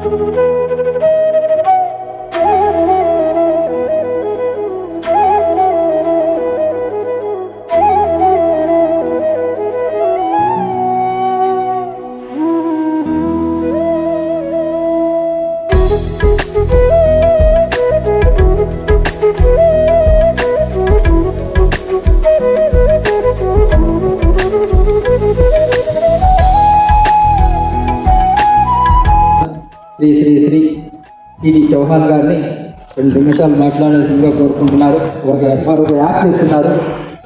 Shri Shri Shri CD Chauhan గారిని 2 నిమిషాలు మాట్లాడాల్సిందిగా కోరుకుంటున్నారు. వారు యాక్ట్ చేస్తున్నారు.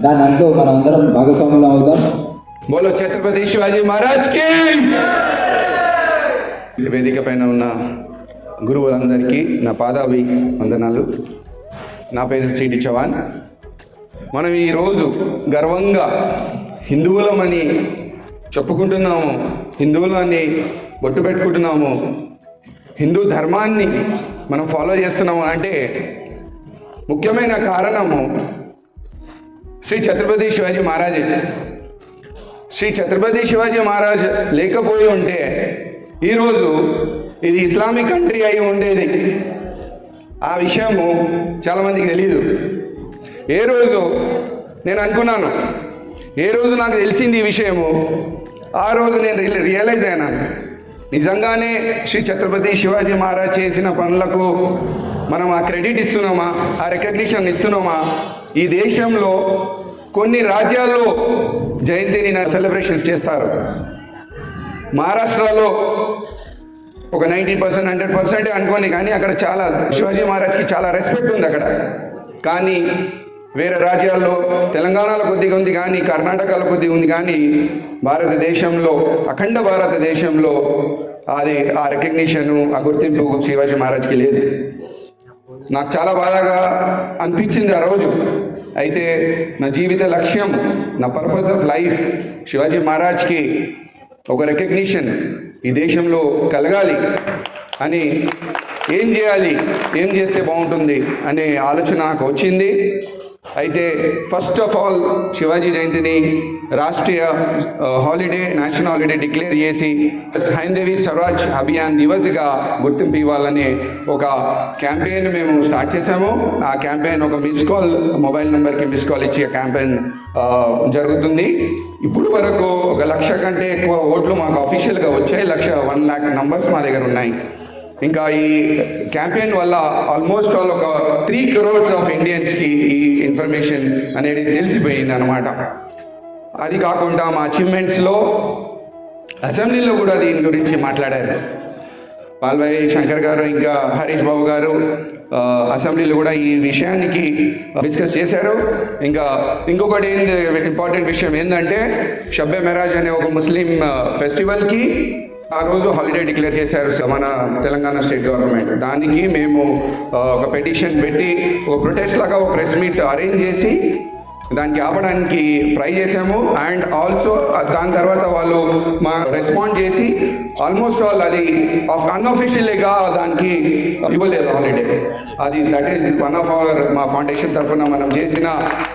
దాని అంటూ మనం అందరం భాగస్వాములు అవుదాం. బోలో ఛత్రపతి శివాజీ మహారాజ్ కి. వేదిక పైన ఉన్న గురువులందరికీ నా పాదాభి వందనాలు. నా పేరు సిడి చౌహాన్. మనం ఈరోజు గర్వంగా హిందువులమని చెప్పుకుంటున్నాము, హిందువులని బొట్టు పెట్టుకుంటున్నాము, హిందూ ధర్మాన్ని మనం ఫాలో చేస్తున్నాము అంటే ముఖ్యమైన కారణము శ్రీ ఛత్రపతి శివాజీ మహారాజ్. శ్రీ ఛత్రపతి శివాజీ మహారాజ్ లేకపోయి ఉంటే ఈరోజు ఇది ఇస్లామిక్ కంట్రీ అయి ఉండేది. ఆ విషయము చాలామందికి తెలీదు. ఏ రోజు నేను అనుకున్నాను, ఏ రోజు నాకు తెలిసింది ఈ విషయము, ఆ రోజు నేను రియలైజ్ అయినాను, నిజంగానే శ్రీ ఛత్రపతి శివాజీ మహారాజ్ చేసిన పనులకు మనం ఆ క్రెడిట్ ఇస్తున్నామా, ఆ రికగ్నిషన్ ఇస్తున్నామా? ఈ దేశంలో కొన్ని రాజ్యాల్లో జయంతిని సెలబ్రేషన్స్ చేస్తారు. మహారాష్ట్రలో ఒక 90% 100% అనుకోండి, కానీ అక్కడ చాలా శివాజీ మహారాజ్కి చాలా రెస్పెక్ట్ ఉంది అక్కడ. కానీ వేరే రాజ్యాల్లో తెలంగాణలో కొద్దిగా ఉంది, కానీ కర్ణాటకలో కొద్దిగా ఉంది, కానీ భారతదేశంలో, అఖండ భారతదేశంలో అది ఆ రికగ్నిషను, ఆ గుర్తింపు శివాజీ మహారాజ్కి లేదు. నాకు చాలా బాధగా అనిపించింది ఆ రోజు. అయితే నా జీవిత లక్ష్యం, నా పర్పస్ ఆఫ్ లైఫ్ శివాజీ మహారాజ్కి ఒక రికగ్నిషన్ ఈ దేశంలో కలగాలి అని, ఏం చేయాలి, ఏం చేస్తే బాగుంటుంది అనే ఆలోచన నాకు వచ్చింది. అయితే ఫస్ట్ ఆఫ్ ఆల్ శివాజీ జయంతిని Rashtriya holiday, national holiday declare చేసి హైందవీ స్వరాజ్ అభియాన్ దివస్గా గుర్తింపు ఇవ్వాలనే ఒక క్యాంపెయిన్ మేము స్టార్ట్ చేశాము. ఆ క్యాంపెయిన్ ఒక మిస్ కాల్, మొబైల్ నెంబర్కి మిస్ కాల్ ఇచ్చే క్యాంపెయిన్ జరుగుతుంది. ఇప్పుడు వరకు 1,00,000 కంటే ఎక్కువ ఓట్లు మాకు అఫీషియల్గా వచ్చాయి. 1,00,000 నంబర్స్ మా దగ్గర ఉన్నాయి. ఇంకా ఈ క్యాంపెయిన్ వల్ల ఆల్మోస్ట్ ఆల్ ఒక 3 crores ఆఫ్ ఇండియన్స్కి ఈ ఇన్ఫర్మేషన్ అనేది తెలిసిపోయింది అన్నమాట. అది కాకుండా మా అచీవ్మెంట్స్లో అసెంబ్లీలో కూడా దీని గురించి మాట్లాడారు. పాల్వాయి శంకర్ గారు ఇంకా హరీష్ బాబు గారు అసెంబ్లీలో కూడా ఈ విషయానికి డిస్కస్ చేశారు. ఇంకా ఇంకొకటి ఇంపార్టెంట్ విషయం ఏంటంటే షబ్బే మెరాజ్ అనే ఒక ముస్లిం ఫెస్టివల్కి ఆ రోజు హాలిడే డిక్లేర్ చేశారు మన తెలంగాణ స్టేట్ గవర్నమెంట్. దానికి మేము ఒక పెటిషన్ పెట్టి ఒక ప్రొటెస్ట్ లాగా ఒక ప్రెస్ మీట్ అరేంజ్ చేసి దానికి ఆపడానికి ట్రై చేశాము. అండ్ ఆల్సో దాని తర్వాత వాళ్ళు మా రెస్పాండ్ చేసి ఆల్మోస్ట్ ఆల్ అది అన్అఫీషియల్గా దానికి ఇవ్వలేదు హాలిడే. అది that is one of our, మా ఫౌండేషన్ తరఫున మనం చేసిన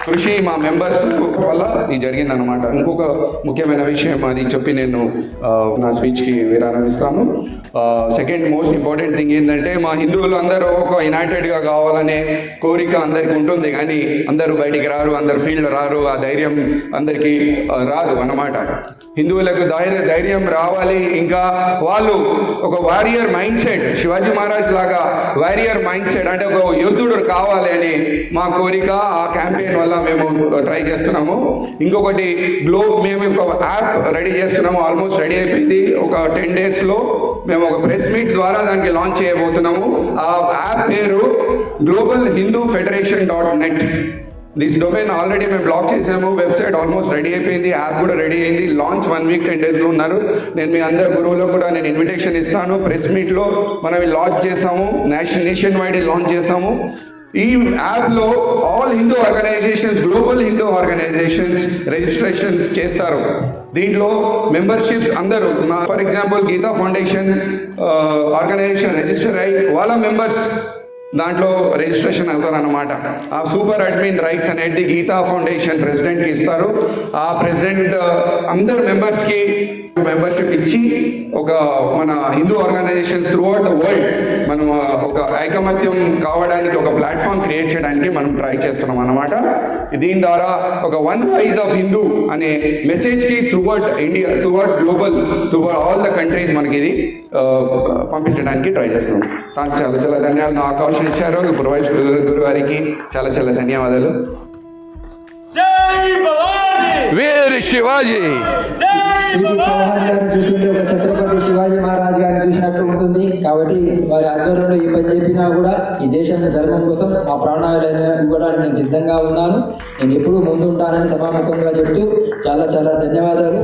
కృషి, మా మెంబర్స్ వల్ల ఇది జరిగిందనమాట. ఇంకొక ముఖ్యమైన విషయం అది చెప్పి నేను నా స్పీచ్కి విరామం ఇస్తాను. సెకండ్ మోస్ట్ ఇంపార్టెంట్ థింగ్ ఏంటంటే మా హిందువులు అందరూ ఒక యునైటెడ్గా కావాలనే కోరిక అందరికి ఉంటుంది, కానీ అందరూ బయటికి రారు, అందరు ఫీల్డ్ రారు, ఆ ధైర్యం అందరికీ రాదు అన్నమాట. హిందువులకు ధైర్యం రావాలి. ఇంకా వాళ్ళు ఒక warrior mind set, Shivaji Maharaj లాగా వారియర్ మైండ్ సెట్, అంటే ఒక యోధుడు కావాలి అని మా కోరిక. ఆ క్యాంపెయిన్ వల్ల మేము ట్రై చేస్తున్నాము. ఇంకొకటి మేము ఒక యాప్ రెడీ చేస్తున్నాము, ఆల్మోస్ట్ రెడీ అయిపోయింది. ఒక 10 daysలో మేము ఒక ప్రెస్ మీట్ ద్వారా దానికి లాంచ్ చేయబోతున్నాము. ఆ యాప్ పేరు global Hindu federation. This domain already మేము బ్లాక్ చేసాము. వెబ్సైట్ ఆల్మోస్ట్ రెడీ అయిపోయింది, యాప్ కూడా రెడీ అయింది. లాంచ్ 1 week 10 daysలో ఉన్నారు. నేను మీ అందరు గురువులకు కూడా నేను ఇన్విటేషన్ ఇస్తాను. ప్రెస్ మీట్లో మనం లాంచ్ చేస్తాము, నేషన్ వైడ్ లాంచ్ చేస్తాము. ఈ యాప్లో all Hindu organisations, global Hindu organisations registrations చేస్తారు. దీంట్లో మెంబర్షిప్స్ అందరూ, for example Gita foundation organisation register అయ్యి వాళ్ళ మెంబర్స్ దాంట్లో రిజిస్ట్రేషన్ అవుతారు అన్నమాట. ఆ సూపర్ అడ్మిన్ రైట్స్ అనేది గీతా ఫౌండేషన్ ప్రెసిడెంట్కి ఇస్తారు. ఆ ప్రెసిడెంట్ అందరు మెంబర్స్కి మెంబర్షిప్ ఇచ్చి ఒక మన Hindu organisation throughout the world మనం ఒక ఐకమత్యం కావడానికి ఒక ప్లాట్ఫామ్ క్రియేట్ చేయడానికి మనం ట్రై చేస్తున్నాం అన్నమాట. దీని ద్వారా ఒక వన్ వాయిస్ ఆఫ్ హిందూ అనే మెసేజ్కి throughout India, throughout global, through all the countries మనకి ఇది పంపించడానికి ట్రై చేస్తున్నాం. తాను చాలా చాలా ధన్యవాదాలు, నా అవకాశం ఇచ్చారు. గురు గారికి చాలా చాలా ధన్యవాదాలు. వీర్ శివాజీ. సిడి చౌహాన్ గారిని చూస్తుంటే ఒక ఛత్రపతి శివాజీ మహారాజ్ గారిని చూసినట్టు ఉంటుంది. కాబట్టి వారి ఆధ్వర్యంలో ఈ పని చెప్పినా కూడా ఈ దేశం ధర్మం కోసం మా ప్రాణాలను ఇవ్వడానికి నేను సిద్ధంగా ఉన్నాను. నేను ఎప్పుడూ ముందుంటానని సభాముఖంగా చెప్తూ చాలా చాలా ధన్యవాదాలు.